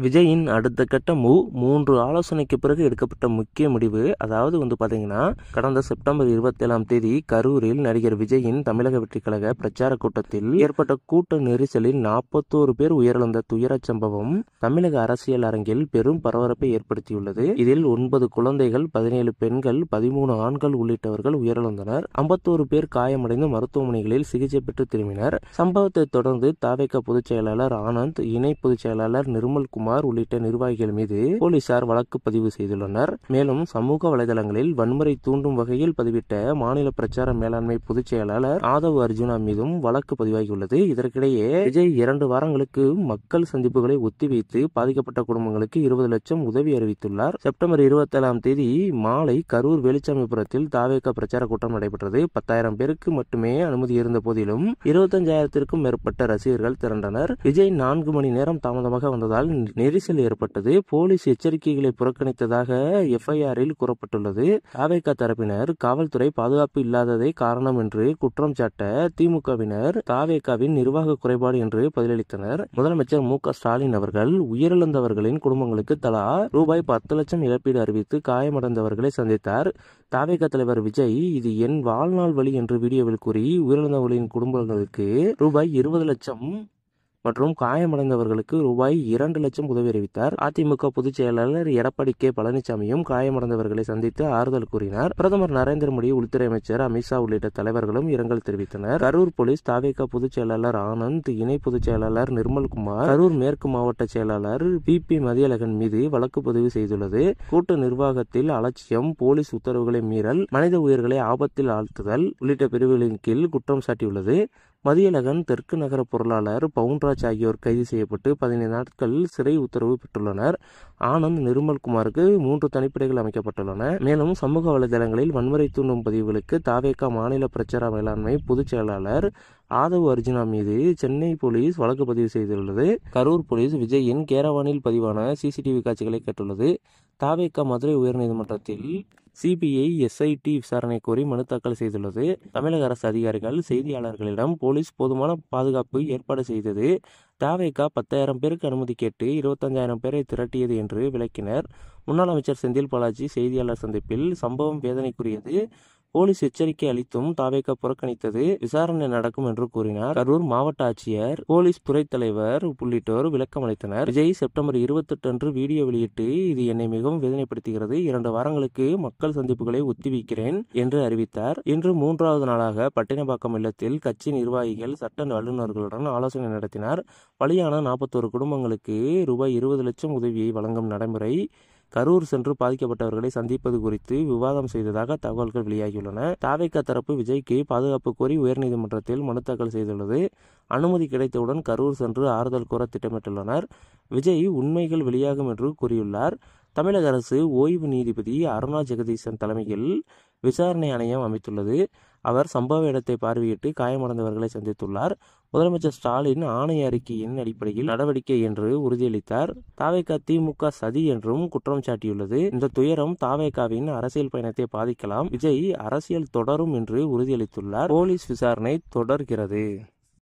விஜயின் அடுத்த கட்ட மூவ் 3 ஆலோசனைக்கு பிறகு எடுக்கப்பட்ட முக்கிய முடிவு. அதாவது பார்த்தீங்கன்னா, கடந்த செப்டம்பர் 27ஆம் தேதி கரூரில் நடிகர் விஜயின் தமிழக வெற்றிக் கழக பிரச்சார கூட்டத்தில் ஏற்பட்ட கூட்ட நெரிசலில் 41 பேர் உயிரிழந்த துயரச் சம்பவம் தமிழக அரசியல் அரங்கில் பெரும் பரபரப்பை ஏற்படுத்தியுள்ளது. இதில் 9 குழந்தைகள், 17 பெண்கள், 13 ஆண்கள் உள்ளிட்டவர்கள் உயிரிழந்தனர். 51 பேர் காயமடைந்து மருத்துவமனைகளில் சிகிச்சை பெற்று திரும்பினர். சம்பவத்தை தொடர்ந்து தவேக பொதுச் செயலாளர் ஆனந்த், இணை பொதுச் செயலாளர் நிர்மல்குமார் உள்ளிட்ட நிர்வாகிகள் மீது போலீசார் வழக்கு பதிவு செய்துள்ளனர். மேலும் சமூக வலைதளங்களில் வன்முறை தூண்டும் வகையில் பதிவிட்ட மாநில பிரச்சார மேலாண்மை பொதுச் செயலாளர் ஆதவ் அர்ஜுனா மீதும் வழக்கு பதிவாகியுள்ளது. இதற்கிடையே விஜய் 2 வாரங்களுக்கு மக்கள் சந்திப்புகளை ஒத்திவைத்து பாதிக்கப்பட்ட குடும்பங்களுக்கு 20 லட்சம் உதவி அறிவித்துள்ளார். செப்டம்பர் 27ஆம் தேதி மாலை கரூர் வேலுச்சாமிபுரத்தில் தவேக பிரச்சார கூட்டம் நடைபெற்றது. 10,000 பேருக்கு மட்டுமே அனுமதி இருந்த போதிலும் 25,000த்திற்கும் மேற்பட்ட ரசிகர்கள் திரண்டனர். விஜய் 4 மணி நேரம் தாமதமாக வந்ததால் நெரிசல் ஏற்பட்டது. போலீஸ் எச்சரிக்கைகளை புறக்கணித்ததாக எஃப்ஐஆரில் கூறப்பட்டுள்ளது. தவேக தரப்பினர் காவல்துறை பாதுகாப்பு இல்லாததே காரணம் என்று குற்றம் சாட்ட திமுகவினர் தவேகவின் நிர்வாக குறைபாடு என்று பதிலளித்தனர். முதலமைச்சர் மு.க. ஸ்டாலின் அவர்கள் உயிரிழந்தவர்களின் குடும்பங்களுக்கு தலா ரூபாய் 10 லட்சம் இழப்பீடு அறிவித்து காயமடைந்தவர்களை சந்தித்தார். தவேக தலைவர் விஜய், இது என் வாழ்நாள் வழி என்று வீடியோவில் கூறி உயிரிழந்தவர்களின் குடும்பங்களுக்கு ரூபாய் 20 லட்சம் மற்றும் காயமடைந்தவர்களுக்கு ரூபாய் 2 லட்சம் உதவி அறிவித்தார். அதிமுக பொதுச் செயலாளர் எடப்பாடி கே. பழனிசாமியும் காயமடைந்தவர்களை சந்தித்து ஆறுதல் கூறினார். பிரதமர் நரேந்திர மோடி, உள்துறை அமைச்சர் அமித்ஷா உள்ளிட்ட தலைவர்களும் இரங்கல் தெரிவித்தனர். கரூர் போலீஸ் தவேக பொதுச் செயலாளர் ஆனந்த், இணை பொதுச் செயலாளர் நிர்மல்குமார், கரூர் மேற்கு மாவட்ட செயலாளர் பி. மதியழகன் மீது வழக்கு பதிவு செய்துள்ளது. கூட்ட நிர்வாகத்தில் அலட்சியம், போலீஸ் உத்தரவுகளை மீறல், மனித உயிர்களை ஆபத்தில் ஆழ்த்துதல் உள்ளிட்ட பிரிவுகளின் கீழ் குற்றம் சாட்டியுள்ளது. மதியழகன், தெற்கு நகர பொருளாளர் பவுன்ராஜ் ஆகியோர் கைது செய்யப்பட்டு 15 நாட்கள் சிறை உத்தரவு பெற்றுள்ளனர். ஆனந்த், நிர்மல்குமாருக்கு 3 தனிப்படைகள் அமைக்கப்பட்டுள்ளன. மேலும் சமூக வலைதளங்களில் வன்முறை தூண்டும் பதிவுகளுக்கு தவேக மாநில பிரச்சார மேலாண்மை பொதுச் செயலாளர் ஆதவ் அர்ஜுனா மீது சென்னை போலீஸ் வழக்கு பதிவு செய்துள்ளது. கரூர் போலீஸ் விஜயின் கேரவானில் பதிவான சிசிடிவி காட்சிகளை கேட்டுள்ளது. தவேக மதுரை உயர்நீதிமன்றத்தில் சிபிஐ, எஸ்ஐடி விசாரணை கோரி மனு தாக்கல் செய்துள்ளது. தமிழக அரசு அதிகாரிகள் செய்தியாளர்களிடம் போலீஸ் போதுமான பாதுகாப்பு ஏற்பாடு செய்தது. தவேக 10,000 பேருக்கு அனுமதி கேட்டு 25,000 பேரை திரட்டியது என்று விளக்கினர். முன்னாள் அமைச்சர் செந்தில் பாலாஜி செய்தியாளர் சந்திப்பில், சம்பவம் வேதனைக்குரியது, போலீஸ் எச்சரிக்கை அளித்தும் தவேக புறக்கணித்தது, விசாரணை நடக்கும் என்று கூறினார். கரூர் மாவட்ட ஆட்சியர், போலீஸ் துறை தலைவர் உள்ளிட்டோர் விளக்கம் அளித்தனர். விஜய் செப்டம்பர் 28 அன்று வீடியோ வெளியிட்டு, இது என்னை மிகவும் வேதனைப்படுத்துகிறது, 2 வாரங்களுக்கு மக்கள் சந்திப்புகளை ஒத்திவைக்கிறேன் என்று அறிவித்தார். இன்று 3வது நாளாக பட்டினப்பாக்கம் இல்லத்தில் கட்சி நிர்வாகிகள், சட்ட வல்லுநர்களுடன் ஆலோசனை நடத்தினார். பலியான 41 குடும்பங்களுக்கு ரூபாய் 20 லட்சம் உதவியை வழங்கும் நடைமுறை, கரூர் சென்று பாதிக்கப்பட்டவர்களை சந்திப்பது குறித்து விவாதம் செய்ததாக தகவல்கள் வெளியாகியுள்ளன. தவேக தரப்பு விஜய்க்கு பாதுகாப்பு கோரி உயர்நீதிமன்றத்தில் மனு தாக்கல் செய்துள்ளது. அனுமதி கிடைத்தவுடன் கரூர் சென்று ஆறுதல் கூற திட்டமிட்டுள்ளனர். விஜய் உண்மைகள் வெளியாகும் என்று கூறியுள்ளார். தமிழக அரசு ஓய்வு நீதிபதி அருணா ஜெகதீசன் தலைமையில் விசாரணை ஆணையம் அமைத்துள்ளது. அவர் சம்பவ இடத்தை பார்வையிட்டு காயமடைந்தவர்களை சந்தித்துள்ளார். முதலமைச்சர் ஸ்டாலின் ஆணைய அறிக்கையின் அடிப்படையில் நடவடிக்கை என்று உறுதியளித்தார். தவேக திமுக சதி என்றும் குற்றம் சாட்டியுள்ளது. இந்த துயரம் தவேகவின் அரசியல் பயணத்தை பாதிக்கலாம். விஜய் அரசியல் தொடரும் என்று உறுதியளித்துள்ளார். போலீஸ் விசாரணை தொடர்கிறது.